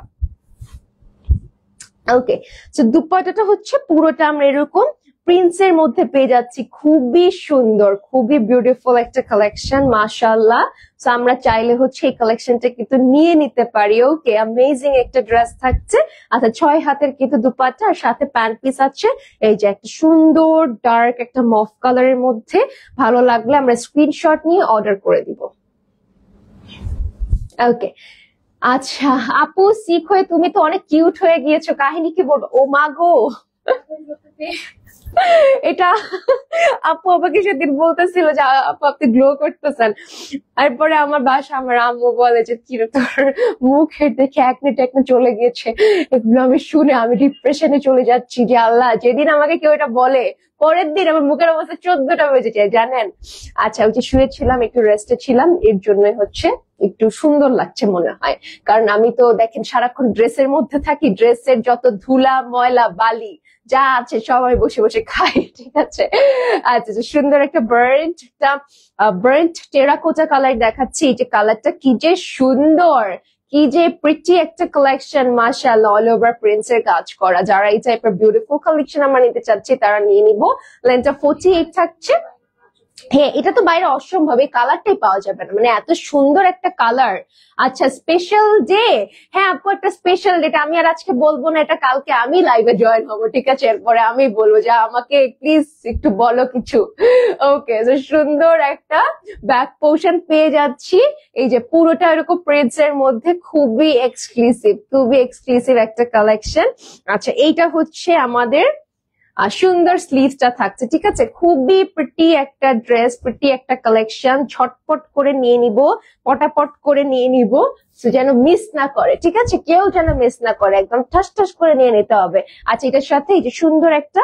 ওকে, সো দুপাট্টাটা হচ্ছে পুরোটা আমরা এরকম প্রিন্টস এর মধ্যে পেয়ে যাচ্ছি। খুবই সুন্দর, খুবই বিউটিফুল একটা কালেকশন, মাশাআল্লাহ। সো আমরা চাইলে হচ্ছে এই কালেকশনটা কিন্তু নিয়ে নিতে পারি। ওকে, অ্যামেজিং একটা ড্রেস থাকছে। আচ্ছা, 6 হাতের কিন্তু দুপাট্টা, আর সাথে প্যান্ট পিস আছে। এই যে একটা সুন্দর ডার্ক একটা মফ কালারের মধ্যে। ভালো লাগলে আমরা স্ক্রিনশট নিয়ে অর্ডার করে দিব। ওকে, আচ্ছা আপু, সিক হয়ে তুমি তো অনেক কিউট হয়ে গিয়েছো, কাহিনী কি বলবো? ও মা গো, এটা আপু আমাকে সেদিন বলতেছিল যে আপু আপনি গ্লো করতেছেন। তারপরে আমার বাসা, আমার আম্মু বলে যে কি রে, তোর মুখের দেখে একনে টেকনে চলে গিয়েছে। এগুলো আমি শুনে আমি ডিপ্রেশনে চলে যাচ্ছি। যে আল্লাহ, যেদিন আমাকে কেউ এটা বলে, পরের দিন আমার মুখের অবস্থা 14টা বেজে যায়, জানেন। আচ্ছা, ওই যে শুয়েছিলাম, একটু রেস্টে ছিলাম, এর জন্যই হচ্ছে একটু সুন্দর লাগছে মনে হয়। কারণ আমি তো দেখেন সারাক্ষণ ড্রেসের মধ্যে থাকি, ড্রেসের যত ধুলা ময়লা বালি যা আছে সবাই বসে বসে খাই। ঠিক আছে, আচ্ছা, সুন্দর একটা বার্ন্ট টেরাকোটা কালার দেখাচ্ছি। এই যে কালারটা কি যে সুন্দর, কি যে প্রিটি একটা কালেকশন, মাশাআল্লাহ, অল ওভার প্রিন্টস এর কাজ করা। যারা এই টাইপের বিউটিফুল কালেকশন আমরা নিতে চাচ্ছি তারা নিয়ে নিব। লেন্থটা 48 থাকছে। হ্যাঁ, এটা তো বাইরে অসম্ভব, এই কালারটাই পাওয়া যাবে না, মানে এত সুন্দর একটা কালার। আচ্ছা, স্পেশাল ডে, হ্যাঁ আপু একটা স্পেশাল ডে, আমি আর আজকে বলবো না, এটা কালকে আমি লাইভে জয়েন হবো। ঠিক আছে, এরপরে আমি বলবো যে আমাকে প্লিজ একটু বলো কিছু। ওকে, তো সুন্দর একটা ব্যাক পোর্শন পেয়ে যাচ্ছি। এই যে পুরোটা এরকম প্রিন্টস এর মধ্যে, খুবই এক্সক্লুসিভ একটা কালেকশন। আচ্ছা, এইটা হচ্ছে আমাদের সুন্দর স্লিভসটা থাকছে। ঠিক আছে, খুবই প্রিটি একটা ড্রেস, প্রিটি একটা কালেকশন। ছটপট করে নিয়ে নিব, পটাপট করে নিয়ে নিব, যেন মিস না করে। ঠিক আছে, কেউ যেন মিস না করে, একদম ঠাস ঠাস করে নিয়ে নিতে হবে। আচ্ছা, এটার সাথে এই যে সুন্দর একটা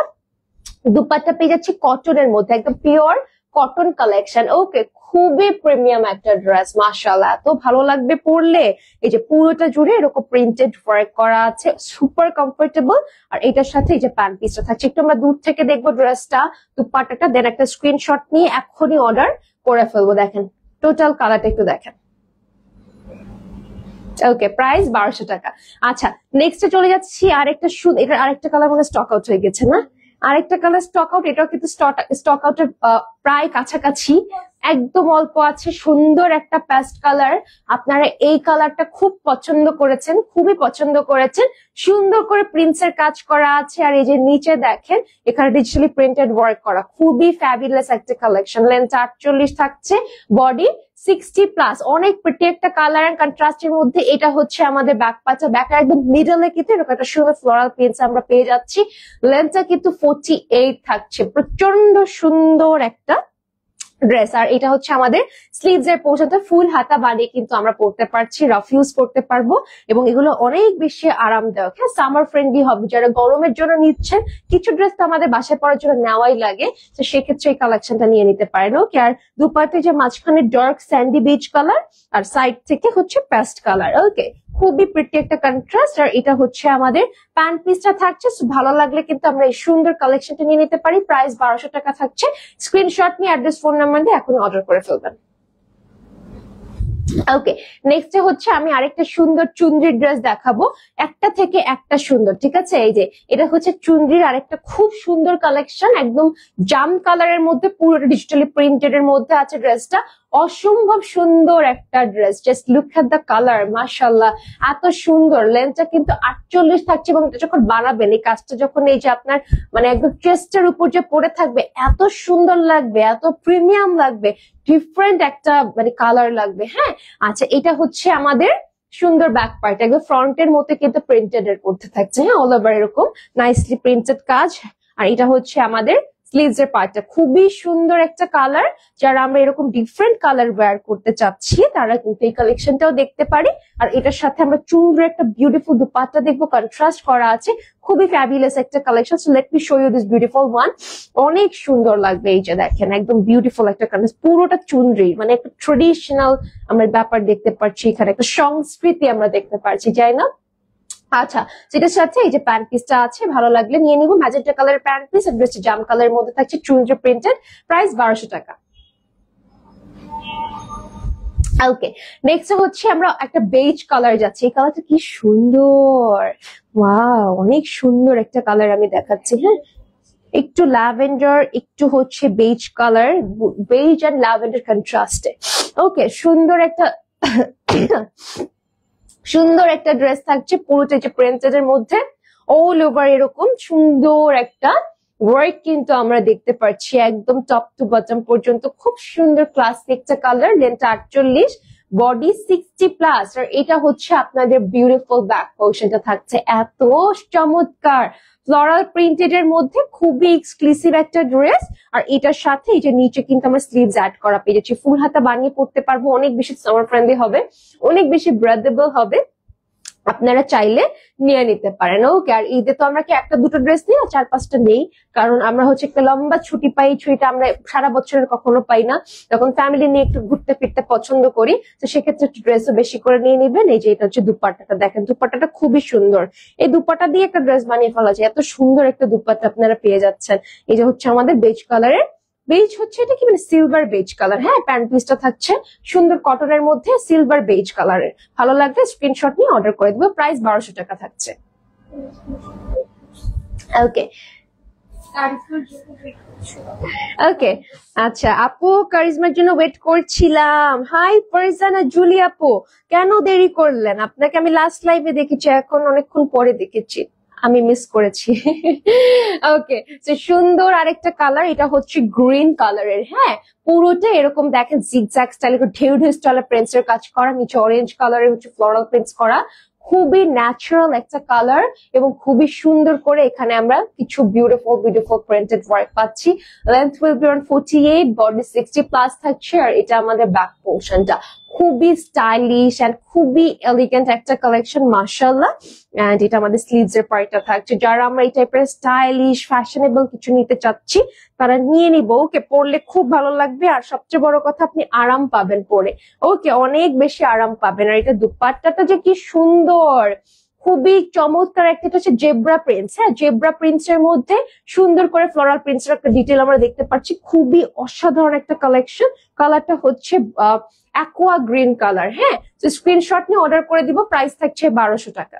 দুপাট্টা পেয়ে যাচ্ছি কটনের মধ্যে, একদম পিওর কটন কালেকশন। ওকে, খুবই প্রিমিয়াম একটা ড্রেস, মাশাআল্লাহ এত ভালো লাগবে পরলে। এই যে পুরোটা জুড়ে এরকম প্রিন্টেড ওয়ার্ক করা আছে, সুপার কমফোর্টেবল। আর এটার সাথে এই যে প্যান্ট পিসটা থাকছে, একটু আমরা দূর থেকে দেখবো ড্রেসটা, দুপাট্টাটা, দেন একটা স্ক্রিনশট নিয়ে এখনই অর্ডার করে ফেলবো। দেখেন টোটাল কালারটা একটু দেখেন। ওকে, প্রাইস 1200 টাকা। আচ্ছা, নেক্সটে চলে যাচ্ছি আরেকটা শুধু, এটা আরেকটা কালার মানে স্টক আউট হয়ে গেছে না, আরেকটা কালার স্টক আউট, এটাও কিন্তু স্টক আউটের প্রায় কাছাকাছি, একদম অল্প আছে। সুন্দর একটা পেস্ট কালার, আপনারা এই কালারটা খুব পছন্দ করেছেন, খুবই পছন্দ করেছেন। সুন্দর করে প্রিন্টসের কাজ করা আছে, আর এই যে নিচে দেখেন এখানে ডিজিটালি প্রিন্টেড ওয়ার্ক করা, খুবই ফ্যাবুলাস একটা কালেকশন। লেন্থ 48 থাকছে, বডি 60+, অনেক প্রিটি একটা কালার এন্ড কন্ট্রাস্টের মধ্যে। এটা হচ্ছে আমাদের ব্যাক পার্টটা, ব্যাক একদম মিডলে কিন্তু এরকম একটা সুন্দর ফ্লোরাল প্রিন্টস আমরা পেয়ে যাচ্ছি। লেন্থটা কিন্তু 48 থাকছে, প্রচন্ড সুন্দর একটা ড্রেস। আর এটা হচ্ছে আমাদের স্লিভস এর পোর্শনটা ফুল হাতা বানিয়ে কিন্তু আমরা পরতে পারছি, রাফ ইউজ করতে পারবো, এবং এগুলো অনেক বেশি আরামদায়ক। হ্যাঁ, সামার ফ্রেন্ডলি হবে, যারা গরমের জন্য নিচ্ছেন, কিছু ড্রেস তো আমাদের বাসায় পরার জন্য নেওয়াই লাগে, তো সেক্ষেত্রে এই কালেকশনটা নিয়ে নিতে পারেন। ওকে, আর দুপাটে যে মাঝখানে ডার্ক স্যান্ডি বিচ কালার, আর সাইড থেকে হচ্ছে পেস্ট কালার। ওকে, খুবই প্রিটি একটা কন্ট্রাস্ট। আর এটা হচ্ছে আমাদের প্যান্ট পিসটা থাকছে, ভালো লাগলে কিন্তু আমরা এই সুন্দর কালেকশনটা নিয়ে নিতে পারি। প্রাইস 1200 টাকা থাকছে। স্ক্রিনশট নিয়ে অ্যাড্রেস, ফোন নাম্বার দিয়ে এখন অর্ডার করে ফেলবেন। ওকে, নেক্সট হচ্ছে আমি আরেকটা সুন্দর চুনরির ড্রেস দেখাবো, একটা থেকে একটা সুন্দর, ঠিক আছে। এই যে এটা হচ্ছে চুনরির আরেকটা খুব সুন্দর কালেকশন, একদম জাম কালারের মধ্যে, পুরোটা ডিজিটালি প্রিন্টেড এর মধ্যে আছে ড্রেসটা। অসম্ভব সুন্দর একটা dress, just look at the colour, মাশাআল্লাহ এত সুন্দর। লেন্থটা কিন্তু 48 থাকছে, এবং এটা যখন বানাবেন, এই কাজটা যখন এই যে আপনার মানে একদম চেস্টের উপর যে পরে থাকবে, এত সুন্দর লাগবে, এত প্রিমিয়াম লাগবে, ডিফারেন্ট একটা মানে কালার লাগবে। হ্যাঁ, আচ্ছা, এটা হচ্ছে আমাদের সুন্দর ব্যাক পার্ট, একদম ফ্রন্টের মধ্যে কিন্তু প্রিন্টেড এর মধ্যে থাকছে, হ্যাঁ, অল ওভার এরকম নাইসলি প্রিন্টেড কাজ। আর এটা হচ্ছে আমাদের স্লিভস এর পার্টটা, খুবই সুন্দর একটা কালার। যারা আমরা এরকম ডিফারেন্ট কালার ওয়্যার করতে চাচ্ছি, তারা কিন্তু এই কালেকশনটাও দেখতে পারি। আর এটার সাথে আমরা চুনরি একটা বিউটিফুল দুপাট্টা দেখবো, কন্ট্রাস্ট করা আছে, খুবই ফ্যাবুলাস একটা কালেকশন। So let me show you this beautiful one, অনেক সুন্দর লাগবে। এই যে দেখেন, একদম বিউটিফুল একটা কালেকশন, পুরোটা চুনরি, মানে একটা ট্রেডিশনাল আমরা ব্যাপার দেখতে পাচ্ছি, এখানে একটা সংস্কৃতি আমরা দেখতে পাচ্ছি, যাই না। আচ্ছা, যেটার সাথে এই যে প্যান্ট পিসটা আছে, ভালো লাগলে নিয়ে নিব। ম্যাজেন্টা কালারের প্যান্ট পিস, ড্রেসটা জাম কালারের মধ্যে থাকছে, চুনরি প্রিন্টেড, প্রাইস 1200 টাকা। ওকে, নেক্সট হচ্ছে আমরা একটা বেজ কালার যাচ্ছি, এই কালারটা কি সুন্দর, ওয়াও অনেক সুন্দর একটা কালার আমি দেখাচ্ছি। হ্যাঁ, একটু ল্যাভেন্ডার, একটু হচ্ছে beige colour, beige and lavender কন্ট্রাস্টে। ওকে, সুন্দর একটা সুন্দর একটা ড্রেস থাকছে, পুরোটা যে প্রিন্টেড এর মধ্যে অল ওভার এরকম সুন্দর একটা ওয়ার্ক কিন্তু আমরা দেখতে পাচ্ছি, একদম টপ টু বটম পর্যন্ত, খুব সুন্দর ক্লাসিক একটা কালার। লেন্থ 48, বডি 60+, আর এটা হচ্ছে আপনাদের বিউটিফুল ব্যাক পোর্শনটা থাকছে, এত চমৎকার ফ্লোরাল প্রিন্টেড এর মধ্যে, খুবই এক্সক্লুসিভ একটা ড্রেস। আর এটার সাথে এই যে নিচে কিন্তু আমরা স্লিভস অ্যাড করা পেয়ে যাচ্ছি, ফুল হাতা বানিয়ে পড়তে পারবো, অনেক বেশি সামার ফ্রেন্ডলি হবে, অনেক বেশি ব্রেথেবল হবে, আপনারা চাইলে নিয়ে নিতে পারেন। ওকে, আর ঈদে তো আমরা কি একটা দুটো ড্রেস নিই, 4-5টা নেই, কারণ আমরা হচ্ছে একটা লম্বা ছুটি পাই, ছুটিটা আমরা সারা বছরের কখনো পাই না, তখন ফ্যামিলি নিয়ে একটু ঘুরতে ফিরতে পছন্দ করি, তো সেক্ষেত্রে একটু ড্রেসও বেশি করে নিয়ে নিবেন। এই যে এটা হচ্ছে দুপাট্টাটা, দেখেন দুপাট্টাটা খুবই সুন্দর, এই দুপাট্টা দিয়ে একটা ড্রেস বানিয়ে ফেলা যায়, এত সুন্দর একটা দুপাট্টা আপনারা পেয়ে যাচ্ছেন। এই যে হচ্ছে আমাদের বেজ কালারের, বেজ হচ্ছে এটা কি মানে সিলভার বেজ কালার। হ্যাঁ, প্যান্ট পিসটা থাকছে সুন্দর কটনের মধ্যে সিলভার বেজ কালারের, ভালো লাগলে স্ক্রিনশট নিয়ে অর্ডার করে দেবো। প্রাইস 1200 টাকা থাকছে। ওকে ওকে, আচ্ছা আপু, কারিজমার জন্য ওয়েট করছিলাম। হাই ফারজানা জুলি আপু, কেন দেরি করলেন? আপনাকে আমি লাস্ট লাইভে দেখেছি, এখন অনেকক্ষণ পরে দেখেছি, আমি মিস করেছি। ওকে, তো সুন্দর আরেকটা কালার, এটা হচ্ছে গ্রিন কালারের। হ্যাঁ, পুরোটা এরকম দেখেন জিগজ্যাগ স্টাইলে ঢেউ ঢেউ স্টাইলে প্রিন্টস এর কাজ করা, নিচে অরেঞ্জ কালারের হচ্ছে ফ্লোরাল প্রিন্টস করা, খুবই ন্যাচারাল একটা কালার, এবং খুবই সুন্দর করে এখানে আমরা কিছু বিউটিফুল প্রিন্টেড ওয়ার্ক পাচ্ছি। Length will B on 48, body 60+ থাকছে, আর এটা আমাদের ব্যাক পোর্শনটা, খুবই স্টাইলিশ এন্ড খুবই এলিগেন্ট একটা কালেকশন মাশাআল্লাহ। এন্ড এটা আমাদের স্লিভস এর পার্টটা থাকছে। যারা আমরা এই টাইপের স্টাইলিশ ফ্যাশনেবল কিছু নিতে চাচ্ছি তারা নিয়ে নিবো। ওকে, পরলে খুব ভালো লাগবে আর সবচেয়ে বড় কথা আপনি আরাম পাবেন পরে। ওকে, অনেক বেশি আরাম পাবেন। আর এটা দুপাট্টাটা যে কি সুন্দর, খুবই চমৎকার একটা, এটা হচ্ছে জেব্রা প্রিন্টস। হ্যাঁ, জেব্রা প্রিন্টস এর মধ্যে সুন্দর করে ফ্লোরাল প্রিন্টস এর একটা ডিটেল আমরা দেখতে পাচ্ছি। খুবই অসাধারণ একটা কালেকশন। কালারটা হচ্ছে অ্যাকোয়া গ্রিন কালার। হ্যাঁ, তো স্ক্রিনশট নিয়ে অর্ডার করে দিব। প্রাইস থাকছে 1200 টাকা।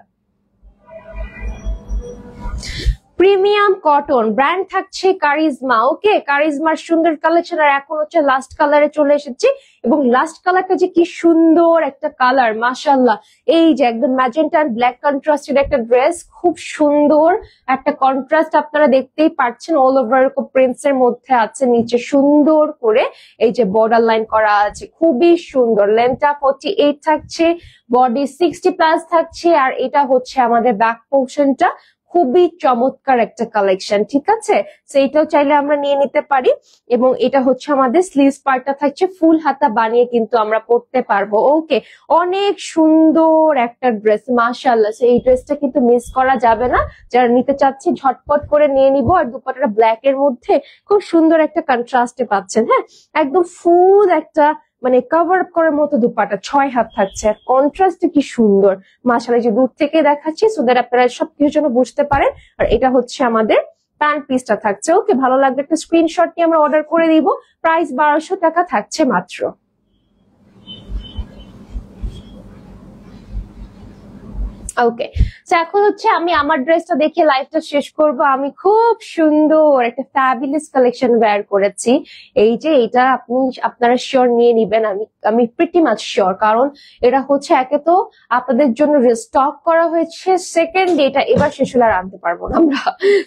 প্রিমিয়াম কটন ব্র্যান্ড থাকছে কারিজমা। ওকে, কারিজমার সুন্দর কালেকশন। আর এখন হচ্ছে লাস্ট কালারে চলে এসেছি এবং লাস্ট কালারটা যে কি সুন্দর একটা কালার মাশাআল্লাহ। এই যে একদম ম্যাজেন্টা এন্ড ব্ল্যাক কন্ট্রাস্টেড একটা ড্রেস, খুব সুন্দর একটা কন্ট্রাস্ট আপনারা দেখতেই পাচ্ছেন। অল ওভার প্রিন্টস এর মধ্যে আছে, নিচে সুন্দর করে এই যে বর্ডার লাইন করা আছে, খুবই সুন্দর। লেন্থটা 48 থাকছে, বডি 60+ থাকছে। আর এটা হচ্ছে আমাদের ব্যাক পোর্শনটা, খুবই চমৎকার একটা কালেকশন। ঠিক আছে, সেইটাও চাইলে আমরা নিয়ে নিতে পারি। এবং এটা হচ্ছে আমাদের স্লিভস পার্টটা থাকছে, ফুল হাতা বানিয়ে কিন্তু আমরা পরতে পারবো। ওকে, অনেক সুন্দর একটা ড্রেস মাশাআল্লাহ। এই ড্রেসটা কিন্তু মিস করা যাবে না। যারা নিতে চাচ্ছি ঝটপট করে নিয়ে নিবো। আর দুপাট্টাটা ব্ল্যাক এর মধ্যে খুব সুন্দর একটা কন্ট্রাস্টে পাচ্ছেন। হ্যাঁ, একদম ফুল একটা মানে কভার আপ করার মতো দুপাট্টা, 6 হাত থাকছে। আর কন্ট্রাস্ট কি সুন্দর মাশাআল্লাহ। যে দূর থেকে দেখাচ্ছি সো দ্যাট আপনারা সবকিছু যেন বুঝতে পারেন। আর এটা হচ্ছে আমাদের প্যান্ট পিসটা থাকছে। ওকে, ভালো লাগবে একটা স্ক্রিনশট নিয়ে আমরা অর্ডার করে দিব। প্রাইস 1200 টাকা থাকছে মাত্র। ওকে, তো এখন হচ্ছে আমি আমার ড্রেসটা দেখে লাইফটা শেষ করব। আমি খুব সুন্দর একটা ফ্যাবুলাস কালেকশন ওয়্যার করেছি। এই যে এটা আপনারা শিওর নিয়ে নিবেন। আমি প্রিটি মাচ শিওর, কারণ এটা হচ্ছে একে তো আপনাদের জন্য রিস্টক করা হয়েছে, সেকেন্ড এটা এবার শেষ হলে আর আনতে পারবো না আমরা,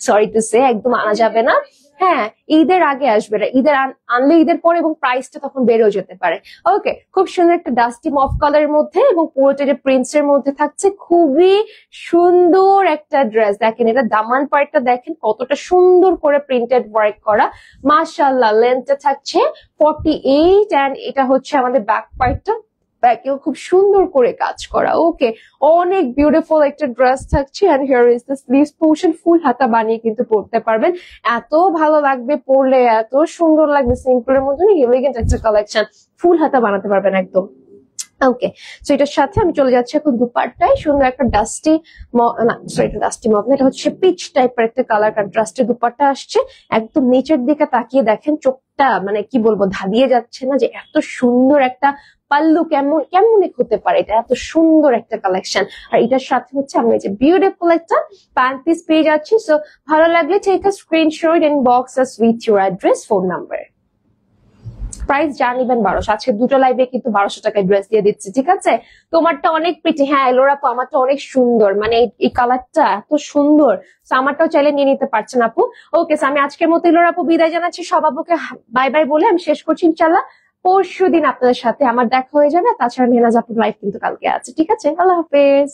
সরি টু সে, একদম আনা যাবে না। হ্যাঁ, ঈদের আগে আসবে না, ঈদের আনলে ঈদের পরে, এবং প্রাইসটা তখন বেড়েও যেতে পারে। ওকে, খুব সুন্দর একটা ডাস্টি মফ কালারের মধ্যে এবং পুরোটা যে প্রিন্টস এর মধ্যে থাকছে, খুবই সুন্দর একটা ড্রেস। দেখেন এটা দামান পার্টটা দেখেন কতটা সুন্দর করে প্রিন্টেড ওয়ার্ক করা মাশাআল্লাহ। লেন্থটা থাকছে 48 এন্ড এটা হচ্ছে আমাদের ব্যাক পার্টটা, ব্যাকেও খুব সুন্দর করে কাজ করা। ওকে, অনেক বিউটিফুল একটা ড্রেস থাকছে। And here is the sleeves portion, full হাতা বানিয়ে কিন্তু পরতে পারবেন। এত ভালো লাগবে পরলে, এত সুন্দর লাগবে। সিম্পলের মধ্যে এলিগেন্ট একটা কালেকশন, ফুল হাতা বানাতে পারবেন একদম। ওকে, সো এটার সাথে আমি চলে যাচ্ছি এখন দুপাট্টায়। সুন্দর একটা ডাস্টি না সরি, এটা ডাস্টি মফ না, এটা হচ্ছে পিচ টাইপের একটা কালার কন্ট্রাস্টের দুপাট্টা আসছে। একদম নিচের দিকে তাকিয়ে দেখেন, চোখটা মানে কি বলবো ধাঁধিয়ে যাচ্ছে না যে এত সুন্দর একটা পাল্লু কেমন হতে পারে। এটা এত সুন্দর একটা কালেকশন। আর এটার সাথে হচ্ছে আমরা এই যে বিউটিফুল একটা প্যান্ট পিস পেয়ে যাচ্ছি। সো ভালো লাগলে take a screenshot and box us with your address, phone number. Price জানিবেন 1200। আজকে দুটো লাইভে কিন্তু 1200 টাকায় ড্রেস দিয়ে দিচ্ছি। ঠিক আছে, তোমারটা অনেক প্রিটি। হ্যাঁ এলোর আপু, আমারটা অনেক সুন্দর, মানে এই কালারটা এত সুন্দর। আমারটাও চাইলে নিয়ে নিতে পারছেন আপু। ওকে, আমি আজকের মতো এলোর আপু বিদায় জানাচ্ছি। সব আপুকে বাই বাই বলে আমি শেষ করছি। ইনশাল্লাহ পরশু দিন আপনাদের সাথে আমার দেখা হয়ে যাবে। তাছাড়া মেহনাজ আপুর লাইভ কিন্তু কালকে আছে। ঠিক আছে, আল্লাহ হাফেজ।